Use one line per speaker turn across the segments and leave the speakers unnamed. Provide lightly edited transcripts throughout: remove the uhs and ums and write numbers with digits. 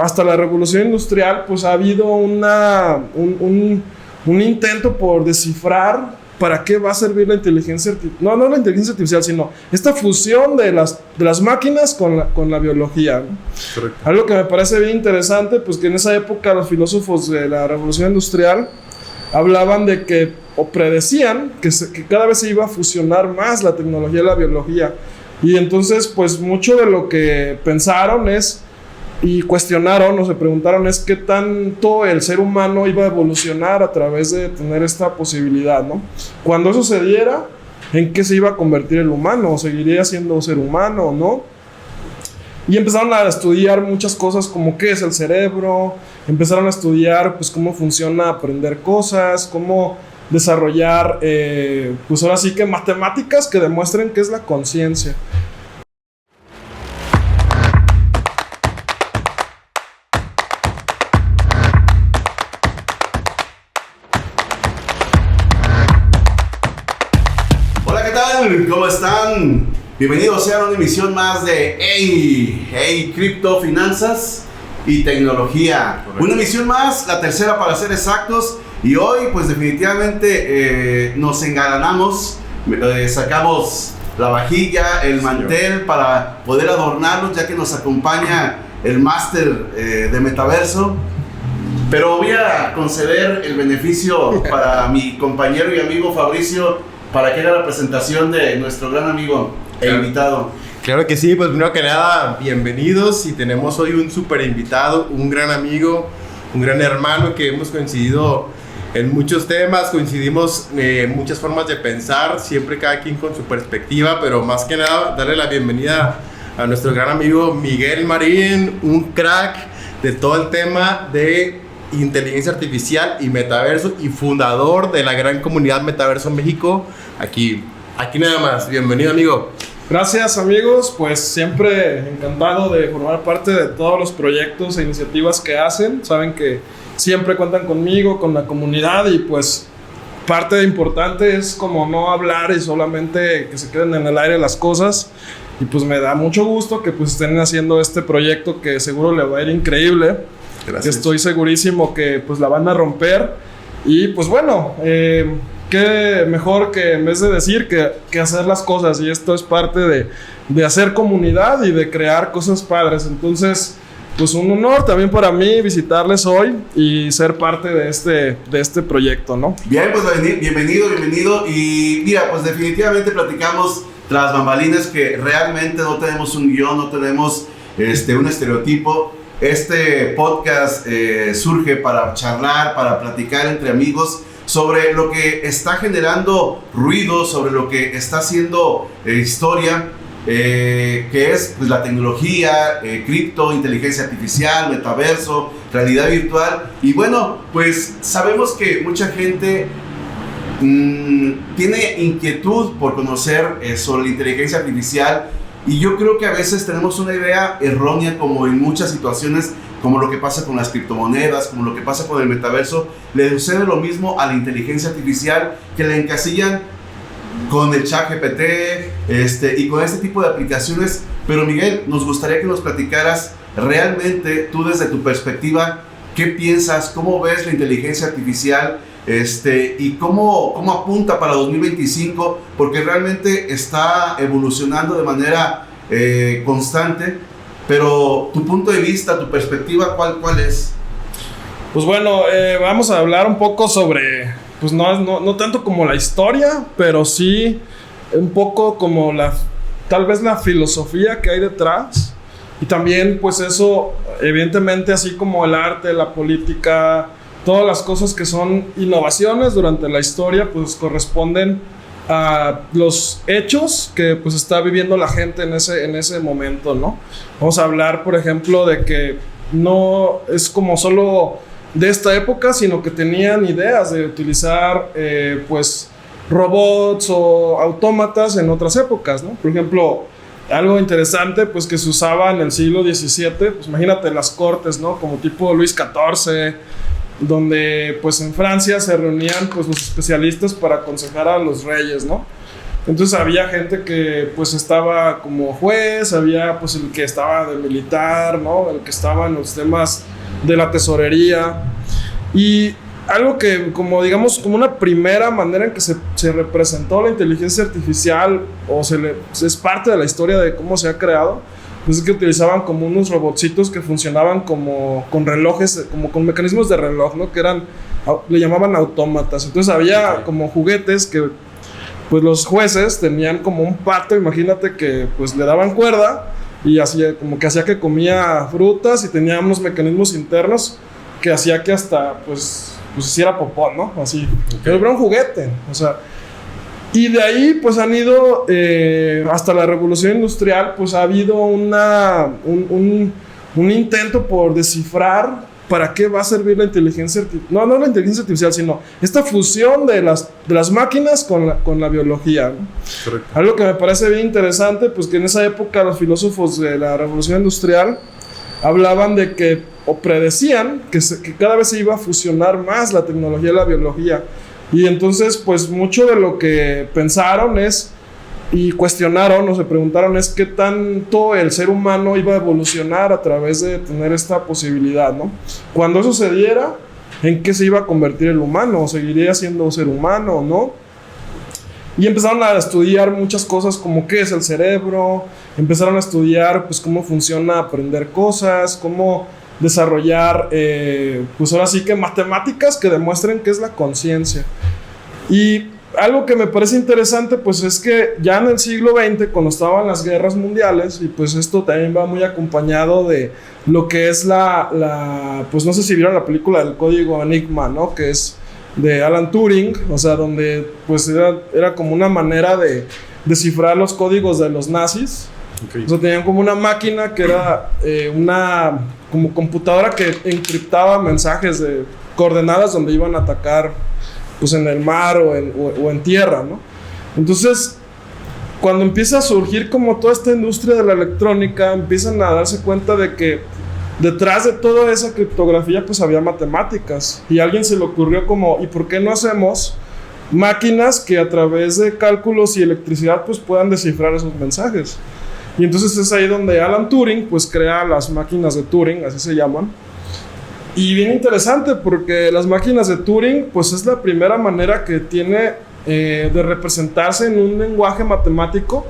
hasta la revolución industrial, pues ha habido un intento por descifrar para qué va a servir la inteligencia artificial. No la inteligencia artificial, sino esta fusión de las máquinas con la biología, ¿no?
Correcto.
Algo que me parece bien interesante, pues que en esa época los filósofos de la revolución industrial hablaban de que, o predecían, que cada vez se iba a fusionar más la tecnología y la biología. Y entonces, pues mucho de lo que pensaron y cuestionaron o se preguntaron es qué tanto el ser humano iba a evolucionar a través de tener esta posibilidad, ¿no? Cuando eso se diera, ¿en qué se iba a convertir el humano? ¿O seguiría siendo ser humano o no? Y empezaron a estudiar muchas cosas como qué es el cerebro, empezaron a estudiar pues cómo funciona aprender cosas, cómo desarrollar pues ahora sí que matemáticas que demuestren qué es la conciencia.
¿Cómo están? Bienvenidos sean a una emisión más de Hey Cripto, Finanzas y Tecnología. Correcto. Una emisión más, la tercera para ser exactos. Y hoy pues definitivamente nos engalanamos, sacamos la vajilla, el mantel para poder adornarlos, ya que nos acompaña el máster de Metaverso. Pero voy a conceder el beneficio para mi compañero y amigo Fabricio, para que haga la presentación de nuestro gran amigo e invitado.
Claro que sí, pues primero que nada, bienvenidos, y tenemos hoy un súper invitado, un gran amigo, un gran hermano que hemos coincidido en muchos temas, coincidimos en muchas formas de pensar, siempre cada quien con su perspectiva, pero más que nada darle la bienvenida a nuestro gran amigo Miguel Marín, un crack de todo el tema de inteligencia artificial y metaverso y fundador de la gran comunidad Metaverso México. Aquí nada más. Bienvenido, amigo.
Gracias, amigos. Pues siempre encantado de formar parte de todos los proyectos e iniciativas que hacen. Saben que siempre cuentan conmigo, con la comunidad, y pues parte importante es como no hablar y solamente que se queden en el aire las cosas. Y pues me da mucho gusto que pues estén haciendo este proyecto que seguro le va a ir increíble.
Gracias.
Estoy segurísimo que pues la van a romper. Y pues bueno, qué mejor que en vez de decir que hacer las cosas. Y esto es parte de hacer comunidad y de crear cosas padres. Entonces, pues un honor también para mí visitarles hoy y ser parte de este proyecto, ¿no?
Bien, pues bienvenido. Y mira, pues definitivamente platicamos tras bambalinas que realmente no tenemos un guión, no tenemos un estereotipo. Este podcast surge para charlar, para platicar entre amigos sobre lo que está generando ruido, sobre lo que está haciendo historia, que es pues, la tecnología, cripto, inteligencia artificial, metaverso, realidad virtual. Y bueno, pues sabemos que mucha gente tiene inquietud por conocer sobre la inteligencia artificial. Y yo creo que a veces tenemos una idea errónea, como en muchas situaciones, como lo que pasa con las criptomonedas, como lo que pasa con el metaverso. Le sucede lo mismo a la inteligencia artificial, que la encasillan con el ChatGPT y con este tipo de aplicaciones. Pero Miguel, nos gustaría que nos platicaras realmente, tú desde tu perspectiva, ¿qué piensas? ¿Cómo ves la inteligencia artificial? Y cómo apunta para 2025, porque realmente está evolucionando de manera constante, pero tu punto de vista, tu perspectiva, ¿cuál es?
Pues bueno, vamos a hablar un poco sobre, pues no tanto como la historia, pero sí un poco como tal vez la filosofía que hay detrás, y también pues eso, evidentemente, así como el arte, la política, todas las cosas que son innovaciones durante la historia, pues corresponden a los hechos que pues está viviendo la gente en ese momento, ¿no? Vamos a hablar, por ejemplo, de que no es como solo de esta época, sino que tenían ideas de utilizar pues robots o autómatas en otras épocas, ¿no? Por ejemplo, algo interesante pues que se usaba en el siglo XVII, pues imagínate las cortes, ¿no? Como tipo Luis XIV, donde pues en Francia se reunían pues los especialistas para aconsejar a los reyes, ¿no? Entonces había gente que pues estaba como juez, había pues el que estaba de militar, ¿no? El que estaba en los temas de la tesorería. Y algo que como digamos como una primera manera en que se representó la inteligencia artificial o es parte de la historia de cómo se ha creado, pues es que utilizaban como unos robotcitos que funcionaban como con relojes, como con mecanismos de reloj, ¿no? Que le llamaban autómatas. Entonces había como juguetes que pues los jueces tenían como un pato, imagínate que pues le daban cuerda y hacía como que hacía que comía frutas y tenía unos mecanismos internos que hacía que hasta pues hiciera popó, ¿no? Así. Pero era un juguete, o sea. Y de ahí pues han ido hasta la revolución industrial, pues ha habido un intento por descifrar para qué va a servir la inteligencia artificial. No la inteligencia artificial, sino esta fusión de las máquinas con la biología, ¿no? Correcto. Algo que me parece bien interesante, pues que en esa época los filósofos de la revolución industrial hablaban de que, o predecían, que cada vez se iba a fusionar más la tecnología y la biología. Y entonces, pues mucho de lo que pensaron y cuestionaron o se preguntaron es qué tanto el ser humano iba a evolucionar a través de tener esta posibilidad, ¿no? Cuando eso se diera, ¿en qué se iba a convertir el humano? ¿O seguiría siendo ser humano o no? Y empezaron a estudiar muchas cosas como qué es el cerebro, empezaron a estudiar pues cómo funciona aprender cosas, cómo desarrollar pues ahora sí que matemáticas que demuestren qué es la conciencia. Y algo que me parece interesante pues es que ya en el siglo XX, cuando estaban las guerras mundiales, y pues esto también va muy acompañado de lo que es pues no sé si vieron la película del código Enigma, ¿no? Que es de Alan Turing, o sea, donde pues era como una manera de descifrar los códigos de los nazis. Okay. O sea, tenían como una máquina que era una como computadora que encriptaba mensajes de coordenadas donde iban a atacar pues en el mar o en tierra, ¿no? Entonces, cuando empieza a surgir como toda esta industria de la electrónica, empiezan a darse cuenta de que detrás de toda esa criptografía pues había matemáticas, y a alguien se le ocurrió como, ¿y por qué no hacemos máquinas que a través de cálculos y electricidad pues puedan descifrar esos mensajes? Y entonces es ahí donde Alan Turing pues crea las máquinas de Turing, así se llaman. Y bien interesante porque las máquinas de Turing pues es la primera manera que tiene de representarse en un lenguaje matemático,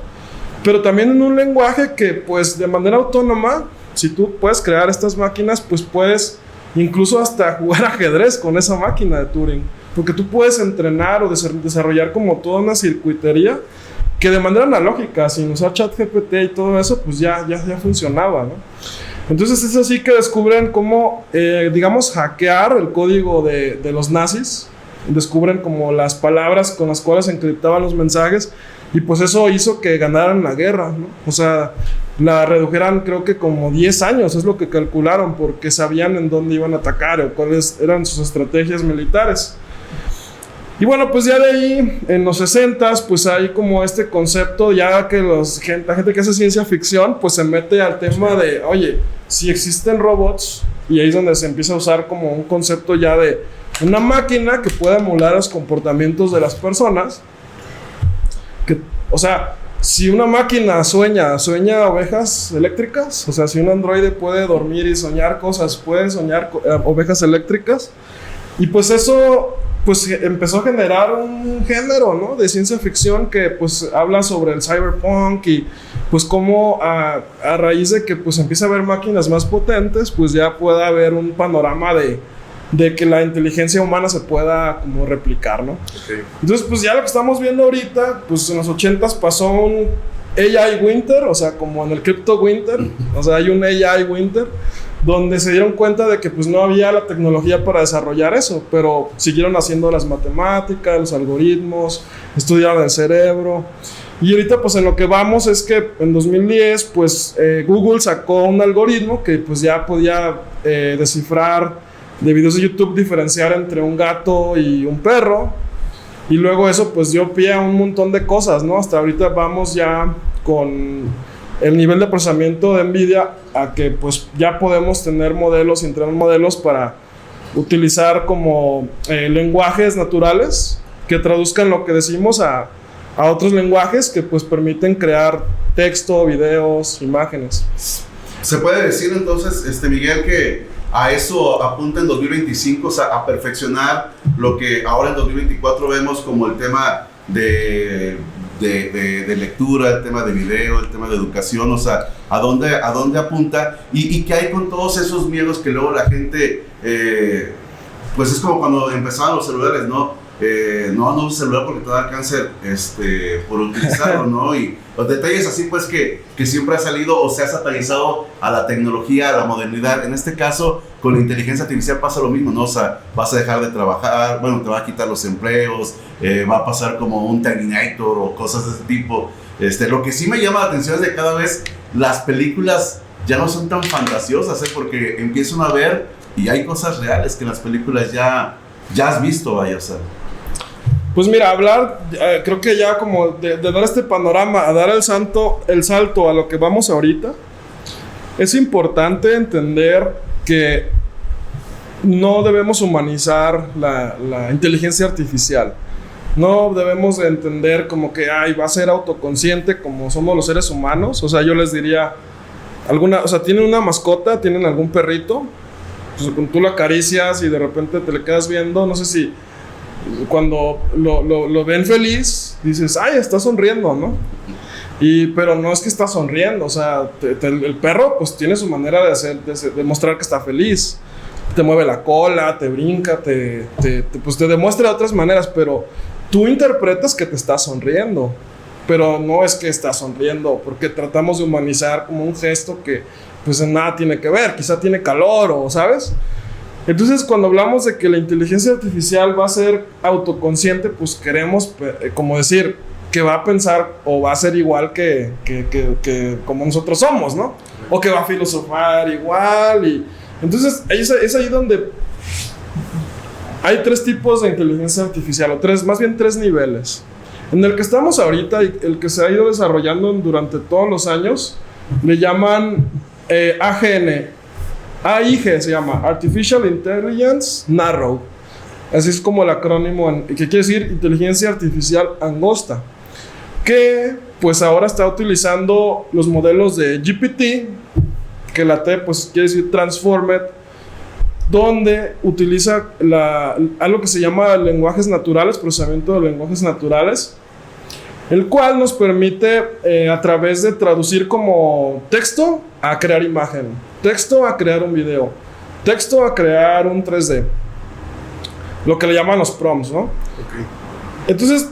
pero también en un lenguaje que pues de manera autónoma, si tú puedes crear estas máquinas, pues puedes incluso hasta jugar ajedrez con esa máquina de Turing, porque tú puedes entrenar o desarrollar como toda una circuitería que de manera analógica, sin usar ChatGPT y todo eso, pues ya funcionaba, ¿no? Entonces es así que descubren cómo, digamos, hackear el código de los nazis. Descubren como las palabras con las cuales encriptaban los mensajes, y pues eso hizo que ganaran la guerra, ¿no? O sea, la redujeran creo que como 10 años, es lo que calcularon, porque sabían en dónde iban a atacar o cuáles eran sus estrategias militares. Y bueno, pues ya de ahí, en los 60s, pues hay como este concepto, ya que la gente que hace ciencia ficción, pues se mete al tema de, oye, si existen robots, y ahí es donde se empieza a usar como un concepto ya de una máquina que pueda emular los comportamientos de las personas. O sea, si una máquina sueña ovejas eléctricas, o sea, si un androide puede dormir y soñar cosas, puede soñar ovejas eléctricas, y pues eso pues empezó a generar un género, ¿no?, de ciencia ficción que pues habla sobre el cyberpunk, y pues cómo a raíz de que pues empieza a haber máquinas más potentes, pues ya puede haber un panorama de que la inteligencia humana se pueda como replicar, ¿no? Okay. Entonces pues ya lo que estamos viendo ahorita, pues en los 80s pasó un AI Winter, o sea, como en el Crypto Winter, o sea, hay un AI Winter, donde se dieron cuenta de que pues no había la tecnología para desarrollar eso, pero siguieron haciendo las matemáticas, los algoritmos, estudiaron el cerebro. Y ahorita pues en lo que vamos es que en 2010 pues Google sacó un algoritmo que pues ya podía descifrar de videos de YouTube, diferenciar entre un gato y un perro, y luego eso pues dio pie a un montón de cosas, ¿no? Hasta ahorita vamos ya con el nivel de procesamiento de NVIDIA a que pues ya podemos tener modelos, entrenar modelos para utilizar como lenguajes naturales que traduzcan lo que decimos a a otros lenguajes que pues permiten crear texto, videos, imágenes.
Se puede decir entonces, Miguel, que a eso apunta en 2025, o sea, a perfeccionar lo que ahora en 2024 vemos como el tema de lectura, el tema de video, el tema de educación, o sea, a dónde apunta y qué hay con todos esos miedos que luego la gente, pues es como cuando empezaban los celulares, ¿no? No uses celular porque te da cáncer por utilizarlo, ¿no? Y los detalles así pues que siempre ha salido o se ha satanizado a la tecnología, a la modernidad. En este caso, con la inteligencia artificial pasa lo mismo, ¿no? O sea, vas a dejar de trabajar, bueno, te va a quitar los empleos, va a pasar como un Terminator o cosas de ese tipo. Lo que sí me llama la atención es de cada vez las películas ya no son tan fantasiosas, porque empiezan a ver y hay cosas reales que en las películas ya has visto, vaya, o sea.
Pues mira, hablar, creo que ya como de dar este panorama, a dar el salto a lo que vamos ahorita, es importante entender que no debemos humanizar la inteligencia artificial. No debemos de entender como que va a ser autoconsciente como somos los seres humanos. O sea, yo les diría, tienen una mascota, tienen algún perrito, pues tú lo acaricias y de repente te le quedas viendo, no sé si cuando lo ven feliz, dices, está sonriendo, ¿no? Pero no es que está sonriendo, o sea, el perro pues tiene su manera de mostrar que está feliz. Te mueve la cola, te brinca, pues te demuestra de otras maneras, pero tú interpretas que te está sonriendo, pero no es que está sonriendo, porque tratamos de humanizar como un gesto que pues en nada tiene que ver, quizá tiene calor o, ¿sabes? Entonces, cuando hablamos de que la inteligencia artificial va a ser autoconsciente, pues queremos como decir que va a pensar o va a ser igual que como nosotros somos, ¿no? O que va a filosofar igual. Y entonces, es ahí donde hay tres tipos de inteligencia artificial, más bien tres niveles. En el que estamos ahorita y el que se ha ido desarrollando durante todos los años, le llaman AIG se llama Artificial Intelligence Narrow. Así es como el acrónimo, que quiere decir inteligencia artificial angosta, que pues ahora está utilizando los modelos de GPT, que la T pues quiere decir Transformed, donde utiliza algo que se llama lenguajes naturales, procesamiento de lenguajes naturales, el cual nos permite a través de traducir como texto a crear imagen, texto a crear un video, texto a crear un 3D, lo que le llaman los prompts, ¿no? Okay. Entonces,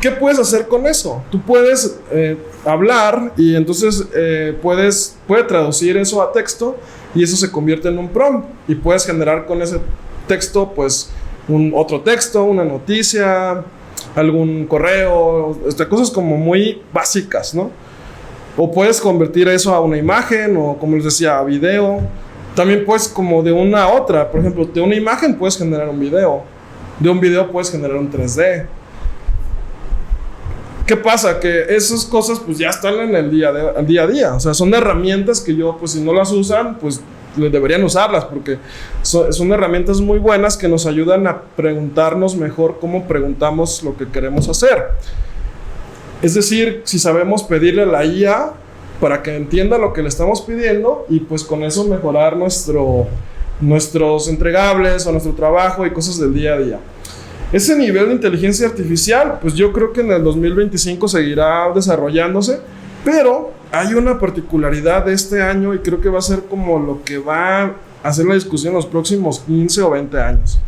¿qué puedes hacer con eso? Tú puedes hablar y entonces puede traducir eso a texto y eso se convierte en un prompt y puedes generar con ese texto pues otro texto, una noticia, algún correo, cosas como muy básicas, ¿no? O puedes convertir eso a una imagen o, como les decía, a video. También puedes como de una a otra. Por ejemplo, de una imagen puedes generar un video. De un video puedes generar un 3D. ¿Qué pasa? Que esas cosas pues ya están en el día a día. O sea, son herramientas que pues si no las usan, pues deberían usarlas, porque son herramientas muy buenas que nos ayudan a preguntarnos mejor cómo preguntamos lo que queremos hacer. Es decir, si sabemos pedirle a la IA para que entienda lo que le estamos pidiendo y pues con eso mejorar nuestros entregables o nuestro trabajo y cosas del día a día. Ese nivel de inteligencia artificial, pues yo creo que en el 2025 seguirá desarrollándose, pero hay una particularidad de este año y creo que va a ser como lo que va a hacer la discusión en los próximos 15 o 20 años.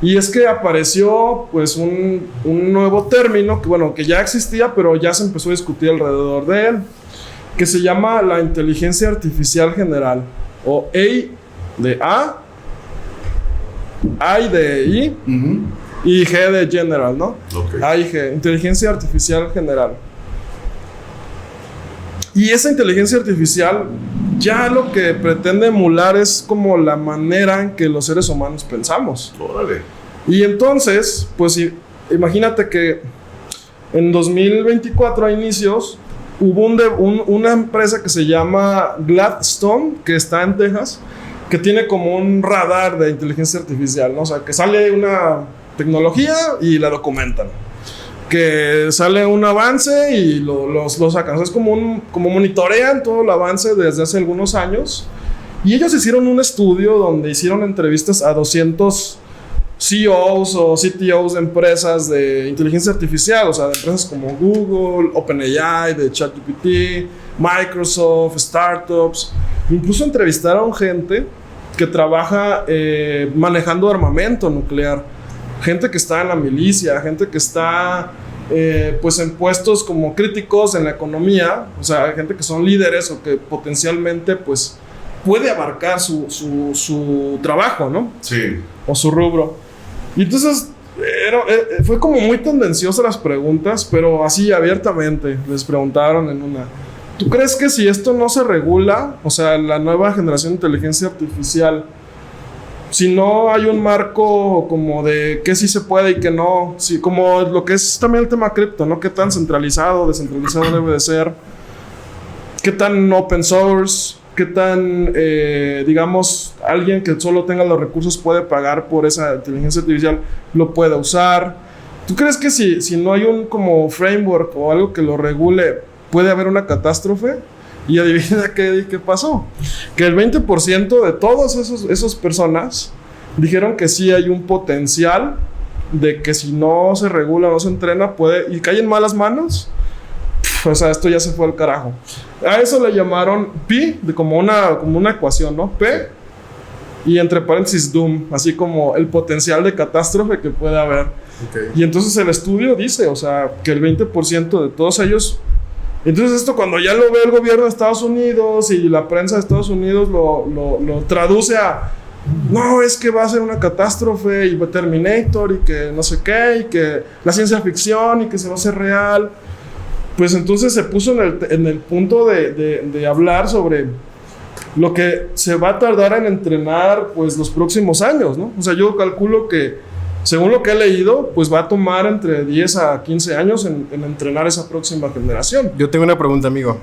Y es que apareció pues un nuevo término que ya existía, pero ya se empezó a discutir alrededor de él, que se llama la inteligencia artificial general, o A de I, y G de general, ¿no? Okay. AIG, inteligencia artificial general. Y esa inteligencia artificial ya lo que pretende emular es como la manera en que los seres humanos pensamos.
Órale.
Y entonces, pues imagínate que en 2024 a inicios hubo una empresa que se llama Gladstone, que está en Texas, que tiene como un radar de inteligencia artificial, ¿no? O sea, que sale una tecnología y la documentan. que sale un avance y lo sacan. O sea, es como monitorean todo el avance desde hace algunos años. Y ellos hicieron un estudio donde hicieron entrevistas a 200 CEOs o CTOs de empresas de inteligencia artificial, o sea, de empresas como Google, OpenAI, de ChatGPT, Microsoft, startups. Incluso entrevistaron gente que trabaja manejando armamento nuclear, gente que está en la milicia, gente que está pues en puestos como críticos en la economía, o sea, gente que son líderes o que potencialmente pues puede abarcar su trabajo, ¿no?
Sí.
O su rubro. Y entonces fue como muy tendenciosa las preguntas, pero así abiertamente les preguntaron en una: ¿tú crees que si esto no se regula, o sea, la nueva generación de inteligencia artificial, si no hay un marco como de qué sí se puede y qué no, si, como lo que es también el tema cripto, ¿no? ¿Qué tan centralizado, descentralizado debe de ser? ¿Qué tan open source? ¿Qué tan, digamos, alguien que solo tenga los recursos puede pagar por esa inteligencia artificial, lo puede usar? ¿Tú crees que si no hay un como framework o algo que lo regule, puede haber una catástrofe? Y adivina qué pasó. Que el 20% de todas esas personas dijeron que sí hay un potencial de que si no se regula, no se entrena, puede, y cae en malas manos. O sea, esto ya se fue al carajo. A eso le llamaron Pi, como una ecuación, ¿no? P y entre paréntesis Doom, así como el potencial de catástrofe que puede haber.
Okay.
Y entonces el estudio dice, o sea, que el 20% de todos ellos... Entonces esto cuando ya lo ve el gobierno de Estados Unidos y la prensa de Estados Unidos lo traduce a... No, es que va a ser una catástrofe y Terminator y que no sé qué, y que la ciencia ficción y que se va a hacer real. Pues entonces se puso en el punto de hablar sobre lo que se va a tardar en entrenar pues los próximos años, ¿no? O sea, yo calculo que, según lo que he leído, pues va a tomar entre 10 a 15 años en entrenar esa próxima generación.
Yo tengo una pregunta, amigo.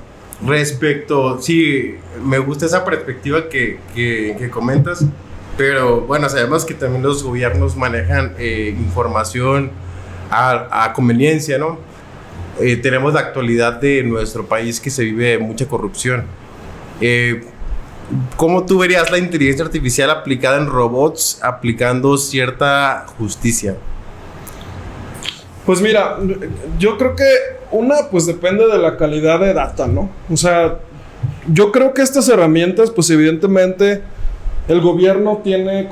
Respecto, sí, me gusta esa perspectiva que comentas, pero bueno, sabemos que también los gobiernos manejan información a conveniencia, ¿no? Tenemos la actualidad de nuestro país que se vive mucha corrupción. ¿Cómo tú verías la inteligencia artificial aplicada en robots, aplicando cierta justicia?
Pues mira, yo creo que pues depende de la calidad de data, ¿no? O sea, yo creo que estas herramientas, pues evidentemente el gobierno tiene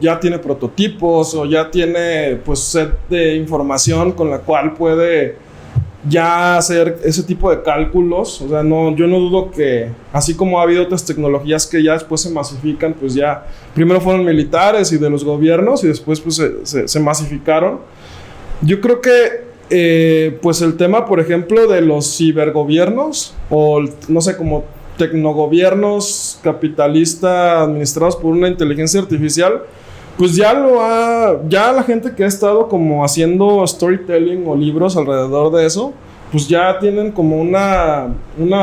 ya tiene prototipos o ya tiene pues set de información con la cual puede ya hacer ese tipo de cálculos. O sea, yo no dudo que así como ha habido otras tecnologías que ya después se masifican, pues ya primero fueron militares y de los gobiernos y después pues se masificaron. Yo creo que pues el tema, por ejemplo, de los cibergobiernos o no sé, como tecnogobiernos capitalistas administrados por una inteligencia artificial, pues ya la gente que ha estado como haciendo storytelling o libros alrededor de eso, pues ya tienen como una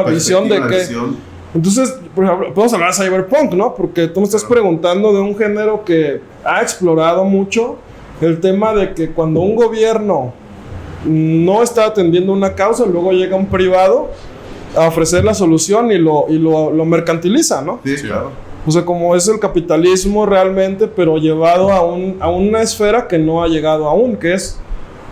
visión de que... Entonces, por ejemplo, podemos hablar de cyberpunk, ¿no? Porque tú me estás preguntando de un género que ha explorado mucho el tema de que cuando un gobierno no está atendiendo una causa, luego llega un privado a ofrecer la solución y lo mercantiliza, ¿no?
Sí, claro.
O sea, como es el capitalismo realmente, pero llevado a una esfera que no ha llegado aún, que es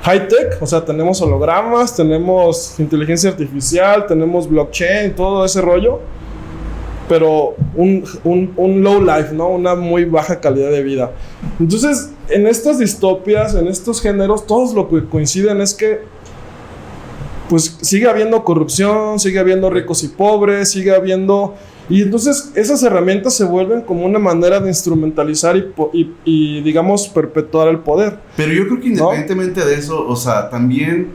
high-tech. O sea, tenemos hologramas, tenemos inteligencia artificial, tenemos blockchain, todo ese rollo, pero un low life, ¿no? Una muy baja calidad de vida. Entonces, en estas distopias, en estos géneros, todos lo que coinciden es que pues sigue habiendo corrupción, sigue habiendo ricos y pobres, sigue habiendo... Y entonces esas herramientas se vuelven como una manera de instrumentalizar y digamos, perpetuar el poder.
Pero yo creo que independientemente de eso, o sea, también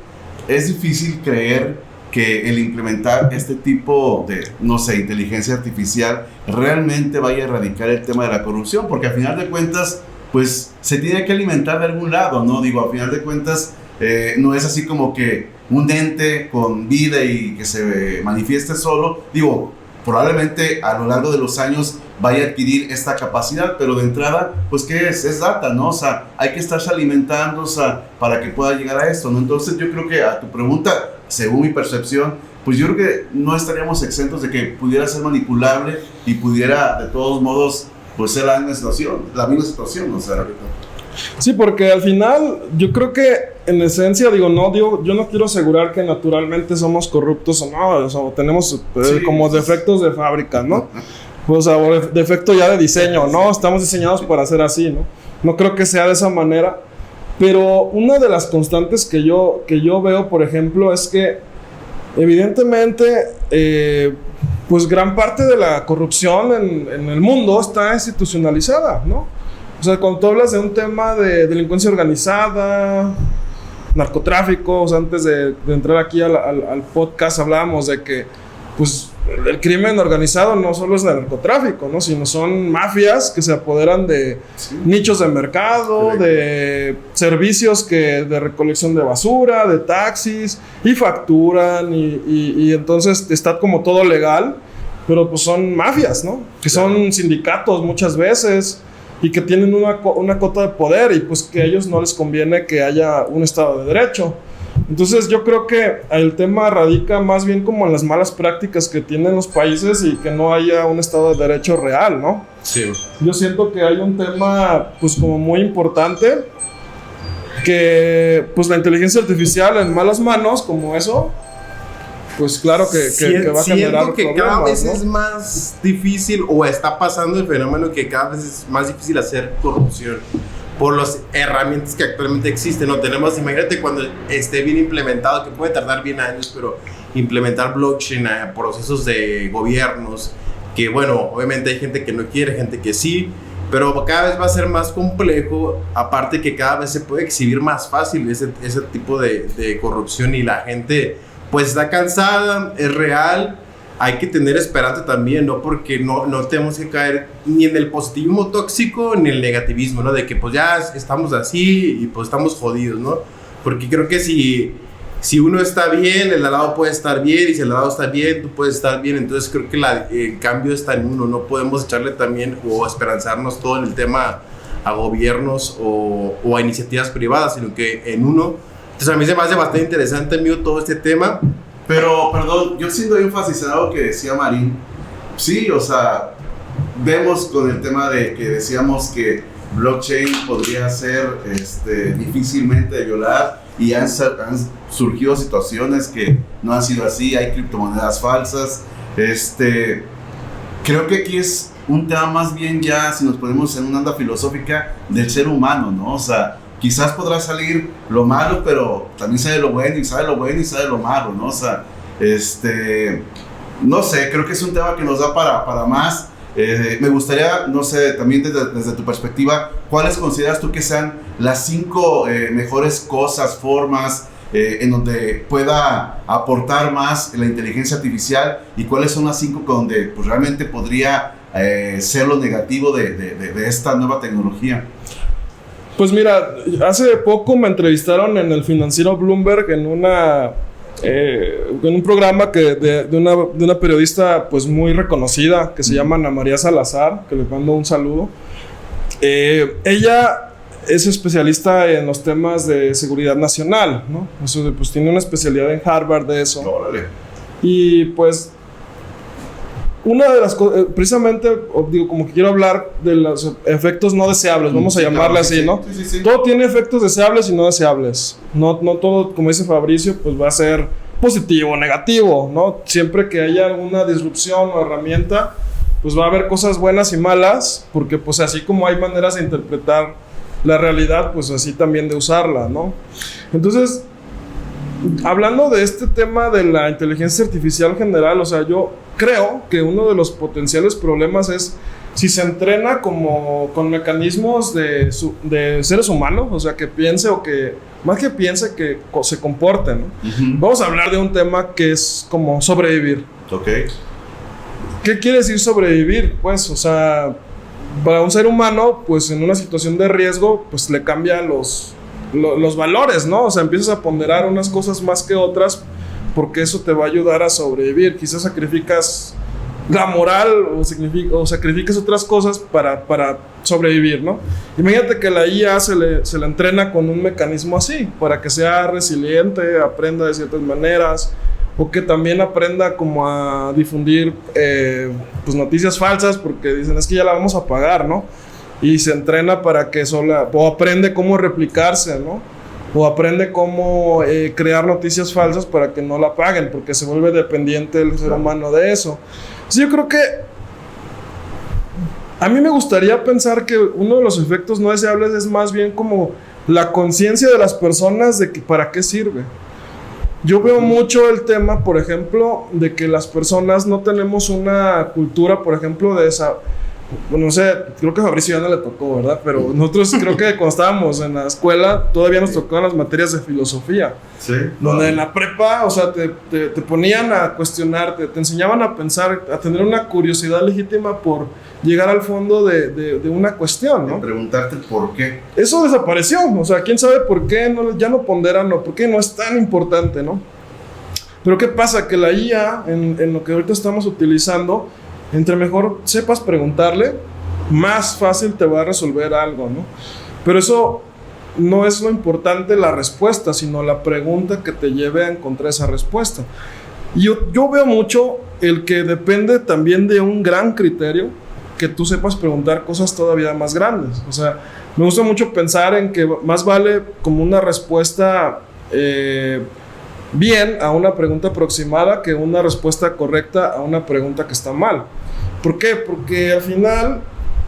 es difícil creer que el implementar este tipo de, no sé, inteligencia artificial realmente vaya a erradicar el tema de la corrupción, porque al final de cuentas, pues se tiene que alimentar de algún lado, ¿no? Digo, al final de cuentas, no es así como que un ente con vida y que se manifieste solo. Digo, probablemente a lo largo de los años vaya a adquirir esta capacidad, pero de entrada, pues ¿qué es? Es data, ¿no? O sea, hay que estarse alimentando, o sea, para que pueda llegar a esto, ¿no? Entonces yo creo que a tu pregunta, según mi percepción, pues yo creo que no estaríamos exentos de que pudiera ser manipulable y pudiera de todos modos pues ser la misma situación, o sea.
Sí, porque al final yo creo que en esencia yo no quiero asegurar que naturalmente somos corruptos o no, o tenemos como defectos de fábrica, ¿no? O sea, o defecto ya de diseño, ¿no? Estamos diseñados para ser así, ¿no? No creo que sea de esa manera, pero una de las constantes que yo veo, por ejemplo, es que evidentemente pues gran parte de la corrupción en el mundo está institucionalizada, ¿no? O sea, cuando tú hablas de un tema de delincuencia organizada, narcotráfico, o sea, antes de entrar aquí al podcast hablábamos de que pues el crimen organizado no solo es el narcotráfico, ¿no? Sino son mafias que se apoderan de nichos de mercado, de servicios de recolección de basura, de taxis, y facturan, y entonces está como todo legal, pero pues son mafias, ¿no? Que son sindicatos muchas veces, y que tienen una cota de poder, y pues que a ellos no les conviene que haya un Estado de Derecho. Entonces yo creo que el tema radica más bien como en las malas prácticas que tienen los países y que no haya un Estado de Derecho real, ¿no?
Sí.
Yo siento que hay un tema pues como muy importante, que pues la inteligencia artificial en malas manos como eso, pues claro que va a generar
que
problemas,
cada vez, ¿no?, es más difícil, o está pasando el fenómeno que cada vez es más difícil hacer corrupción por las herramientas que actualmente existen, ¿no? Imagínate cuando esté bien implementado, que puede tardar bien años, pero implementar blockchain a procesos de gobiernos, que bueno, obviamente hay gente que no quiere, gente que sí, pero cada vez va a ser más complejo, aparte que cada vez se puede exhibir más fácil ese tipo de corrupción, y la gente pues está cansada, es real. Hay que tener esperanza también, ¿no? Porque no tenemos que caer ni en el positivismo tóxico ni en el negativismo, ¿no? De que pues ya estamos así y pues estamos jodidos, ¿no? Porque creo que si uno está bien, el de al lado puede estar bien, y si el de al lado está bien, tú puedes estar bien. Entonces creo que el cambio está en uno. No podemos echarle también o esperanzarnos todo en el tema a gobiernos o a iniciativas privadas, sino que en uno. Entonces a mí se me hace bastante interesante, amigo, todo este tema.
Pero, perdón, yo siento énfasis en algo que decía Marín. Sí, o sea, vemos con el tema de que decíamos que blockchain podría ser difícilmente de violar, y han surgido situaciones que no han sido así. Hay criptomonedas falsas. Creo que aquí es un tema más bien, ya si nos ponemos en una onda filosófica, del ser humano, ¿no? O sea, quizás podrá salir lo malo, pero también sale lo bueno, y sale lo bueno y sale lo malo, ¿no? O sea, no sé, creo que es un tema que nos da para más. Me gustaría, no sé, también desde tu perspectiva, ¿cuáles consideras tú que sean las 5 mejores cosas, formas en donde pueda aportar más la inteligencia artificial, y cuáles son las 5 donde pues, realmente podría ser lo negativo de esta nueva tecnología?
Pues mira, hace poco me entrevistaron en el financiero Bloomberg en un programa de una periodista pues muy reconocida que se llama Ana María Salazar, que les mando un saludo. Ella es especialista en los temas de seguridad nacional, ¿no? Eso, pues tiene una especialidad en Harvard de eso.
Órale.
Y pues una de las cosas, precisamente, digo, como que quiero hablar de los efectos no deseables, vamos a llamarle así, ¿no?
Sí.
Todo tiene efectos deseables y no deseables. No todo, como dice Fabricio, pues va a ser positivo o negativo, ¿no? Siempre que haya alguna disrupción o herramienta, pues va a haber cosas buenas y malas, porque pues así como hay maneras de interpretar la realidad, pues así también de usarla, ¿no? Entonces, hablando de este tema de la inteligencia artificial general, o sea, yo creo que uno de los potenciales problemas es si se entrena como con mecanismos de seres humanos, o sea, que piense, o que más que piense, que se comporte, ¿no?
Uh-huh.
Vamos a hablar de un tema que es como sobrevivir.
Ok.
¿Qué quiere decir sobrevivir? Pues, o sea, para un ser humano, pues en una situación de riesgo, pues le cambian los valores, ¿no? O sea, empiezas a ponderar unas cosas más que otras, porque eso te va a ayudar a sobrevivir. Quizás sacrificas la moral o sacrifiques otras cosas para sobrevivir, ¿no? Imagínate que la IA se le entrena con un mecanismo así, para que sea resiliente, aprenda de ciertas maneras, o que también aprenda como a difundir pues noticias falsas, porque dicen, es que ya la vamos a pagar, ¿no? Y se entrena para que o aprende cómo replicarse, ¿no? O aprende cómo crear noticias falsas para que no la paguen, porque se vuelve dependiente el ser humano de eso. Sí, yo creo que a mí me gustaría pensar que uno de los efectos no deseables es más bien como la conciencia de las personas de que para qué sirve. Yo veo mucho el tema, por ejemplo, de que las personas no tenemos una cultura, por ejemplo, de esa... Bueno, no sé, creo que a Fabricio ya no le tocó, ¿verdad? Pero nosotros creo que cuando estábamos en la escuela todavía nos tocaban las materias de filosofía.
Sí.
Donde en la prepa, o sea, te ponían a cuestionarte, te enseñaban a pensar, a tener una curiosidad legítima por llegar al fondo de una cuestión, ¿no?
Preguntarte por qué.
Eso desapareció, o sea, quién sabe por qué ya no ponderan, o por qué no es tan importante, ¿no? Pero ¿qué pasa? Que la IA, en lo que ahorita estamos utilizando, entre mejor sepas preguntarle, más fácil te va a resolver algo, ¿no? Pero eso no es lo importante la respuesta, sino la pregunta que te lleve a encontrar esa respuesta. Y yo veo mucho el que depende también de un gran criterio, que tú sepas preguntar cosas todavía más grandes. O sea, me gusta mucho pensar en que más vale como una respuesta bien a una pregunta aproximada que una respuesta correcta a una pregunta que está mal. ¿Por qué? Porque al final,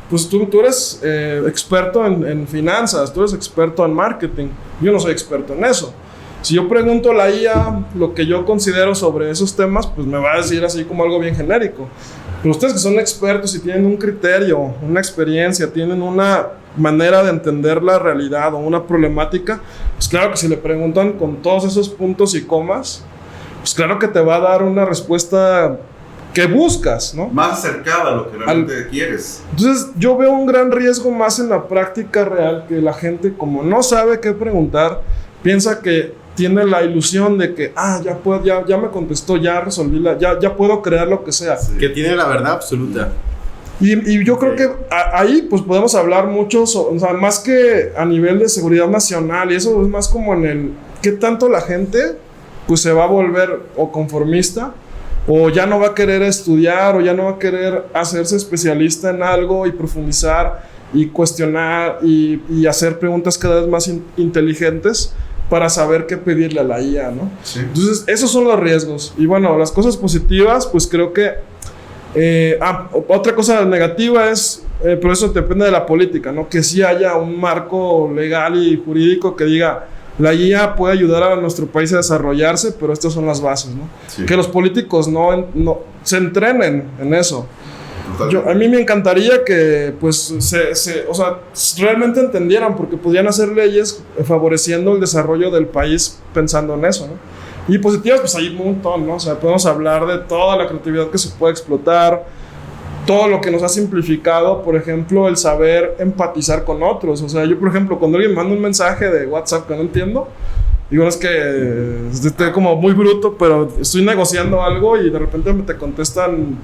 pues tú eres experto en finanzas, tú eres experto en marketing. Yo no soy experto en eso. Si yo pregunto a la IA lo que yo considero sobre esos temas, pues me va a decir así como algo bien genérico. Pero ustedes que son expertos y tienen un criterio, una experiencia, tienen una manera de entender la realidad o una problemática, pues claro que si le preguntan con todos esos puntos y comas, pues claro que te va a dar una respuesta que buscas, ¿no?
Más acercada a lo que realmente quieres.
Entonces yo veo un gran riesgo más en la práctica real, que la gente, como no sabe qué preguntar, piensa que tiene la ilusión de que ya me contestó, ya resolví ya puedo crear lo que sea.
Sí. Que tiene la verdad absoluta.
Y yo creo que ahí pues podemos hablar mucho, o sea, más que a nivel de seguridad nacional, y eso es más como en el qué tanto la gente pues se va a volver o conformista, o ya no va a querer estudiar, o ya no va a querer hacerse especialista en algo y profundizar y cuestionar y hacer preguntas cada vez más inteligentes para saber qué pedirle a la IA, ¿no?
Sí.
Entonces, esos son los riesgos. Y bueno, las cosas positivas, pues creo que... otra cosa negativa es, pero eso depende de la política, ¿no? Que sí haya un marco legal y jurídico que diga, la IA puede ayudar a nuestro país a desarrollarse, pero estas son las bases, ¿no? Sí. Que los políticos no se entrenen en eso. A mí me encantaría que pues o sea, realmente entendieran, porque podrían hacer leyes favoreciendo el desarrollo del país pensando en eso, ¿no? Y positivas, pues hay un montón, ¿no? O sea, podemos hablar de toda la creatividad que se puede explotar, todo lo que nos ha simplificado, por ejemplo, el saber empatizar con otros. O sea, yo, por ejemplo, cuando alguien manda un mensaje de WhatsApp que no entiendo, digo, es que estoy como muy bruto, pero estoy negociando algo y de repente te contestan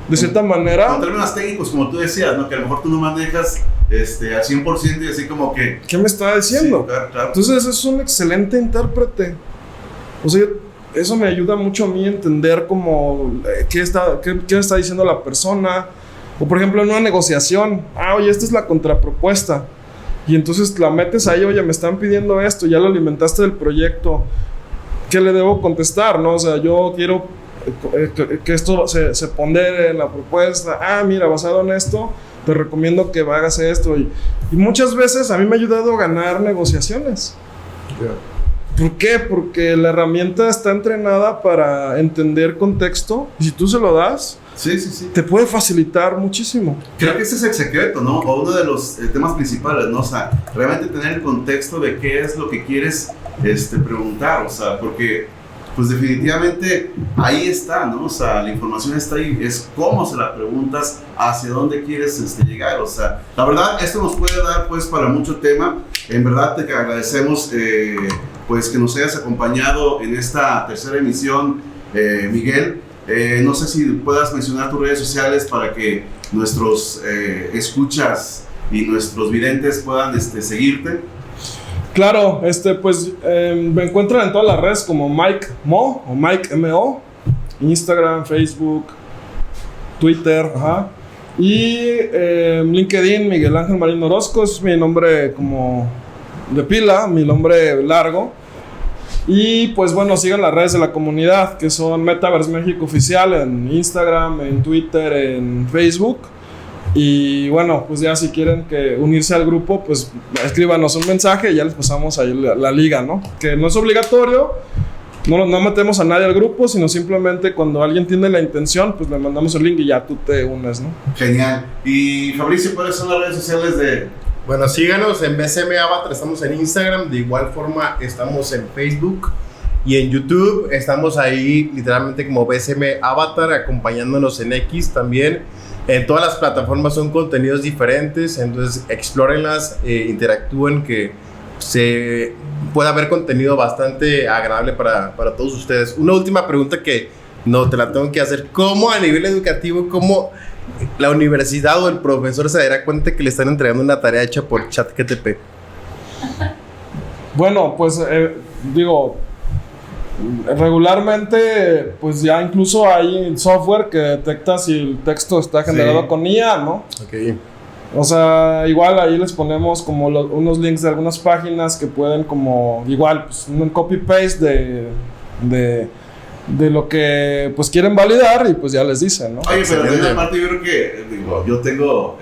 de cierta manera.
Con términos técnicos, como tú decías, ¿no? Que a lo mejor tú no manejas al 100% y así como que...
¿Qué me está diciendo? Sí, claro. Entonces es un excelente intérprete. O sea, eso me ayuda mucho a mí a entender como qué está diciendo la persona. O por ejemplo en una negociación, oye, esta es la contrapropuesta. Y entonces la metes ahí, oye, me están pidiendo esto, ya lo alimentaste del proyecto. ¿Qué le debo contestar, no? O sea, yo quiero que esto se pondere en la propuesta. Mira, basado en esto, te recomiendo que hagas esto. Y muchas veces a mí me ha ayudado a ganar negociaciones. Yeah. ¿Por qué? Porque la herramienta está entrenada para entender contexto, y si tú se lo das,
sí.
te puede facilitar muchísimo.
Creo que ese es el secreto, ¿no? O uno de los temas principales, ¿no? O sea, realmente tener el contexto de qué es lo que quieres preguntar, o sea, porque pues definitivamente ahí está, ¿no? O sea, la información está ahí, es cómo se la preguntas, hacia dónde quieres llegar, o sea, la verdad, esto nos puede dar pues para mucho tema. En verdad te agradecemos pues que nos hayas acompañado en esta tercera emisión, Miguel. No sé si puedas mencionar tus redes sociales para que nuestros escuchas y nuestros videntes puedan seguirte.
Claro, pues me encuentran en todas las redes como Mike Mo o Mike MO, Instagram, Facebook, Twitter, ajá. Y LinkedIn, Miguel Ángel Marín Orozco, es mi nombre como de pila, mi nombre largo. Y pues bueno, sigan las redes de la comunidad, que son Metaverse México Oficial en Instagram, en Twitter, en Facebook. Y bueno, pues ya si quieren unirse al grupo, pues escríbanos un mensaje y ya les pasamos ahí la liga, ¿no? Que no es obligatorio, no metemos a nadie al grupo, sino simplemente cuando alguien tiene la intención, pues le mandamos el link y ya tú te unes, ¿no?
Genial. Y Fabricio, ¿cuáles son las redes sociales de...?
Bueno, síganos en BCM Avatar, estamos en Instagram, de igual forma estamos en Facebook y en YouTube, estamos ahí literalmente como BCM Avatar, acompañándonos en X también. En todas las plataformas son contenidos diferentes, entonces explórenlas, interactúen, que se pueda haber contenido bastante agradable para todos ustedes. Una última pregunta que no te la tengo que hacer: ¿cómo a nivel educativo, cómo la universidad o el profesor se dará cuenta que le están entregando una tarea hecha por ChatGPT?
Bueno, pues regularmente pues ya incluso hay software que detecta si el texto está generado con IA, ¿no?
Ok.
O sea, igual ahí les ponemos como unos links de algunas páginas que pueden como igual pues un copy-paste de lo que pues quieren validar y pues ya les dicen, ¿no?
Oye, pero de una parte yo creo que, yo tengo,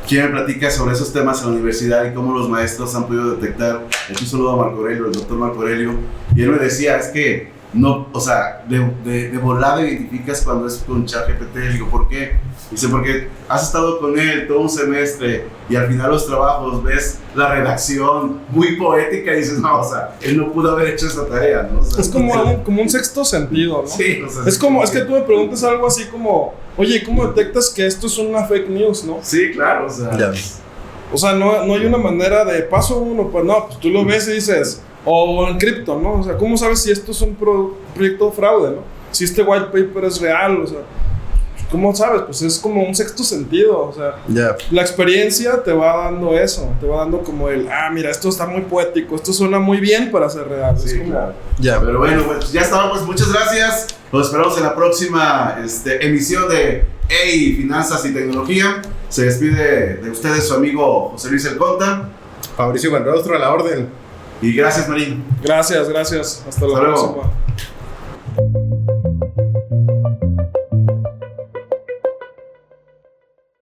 quien me platica sobre esos temas en la universidad y cómo los maestros han podido detectar. Aquí saludo a Marco Aurelio, el doctor Marco Aurelio, y él me decía, es que no, o sea, de volada identificas cuando es con ChatGPT. Le digo, ¿por qué? Dice, porque has estado con él todo un semestre y al final los trabajos ves la redacción muy poética y dices, no, o sea, él no pudo haber hecho esta tarea, ¿no? O sea,
es como un sexto sentido, ¿no?
Sí, o sea,
es que tú me preguntas algo así como, oye, ¿cómo detectas que esto es una fake news, no?
Sí, claro, o sea.
Ya.
O sea, no hay una manera de paso uno, pues no, pues tú lo ves y dices, o en cripto, ¿no? O sea, ¿cómo sabes si esto es un proyecto fraude, no? Si este white paper es real, o sea, ¿cómo sabes? Pues es como un sexto sentido, o sea, la experiencia te va dando eso, te va dando como mira, esto está muy poético, esto suena muy bien para ser real.
Sí,
es como,
claro. Pero bueno, pues ya estamos, pues muchas gracias. Los esperamos en la próxima emisión de Hey, Finanzas y Tecnología. Se despide de ustedes su amigo José Luis El Conta.
Fabricio Buenrostro, a la orden.
Y gracias, Marín.
Gracias. Hasta la próxima.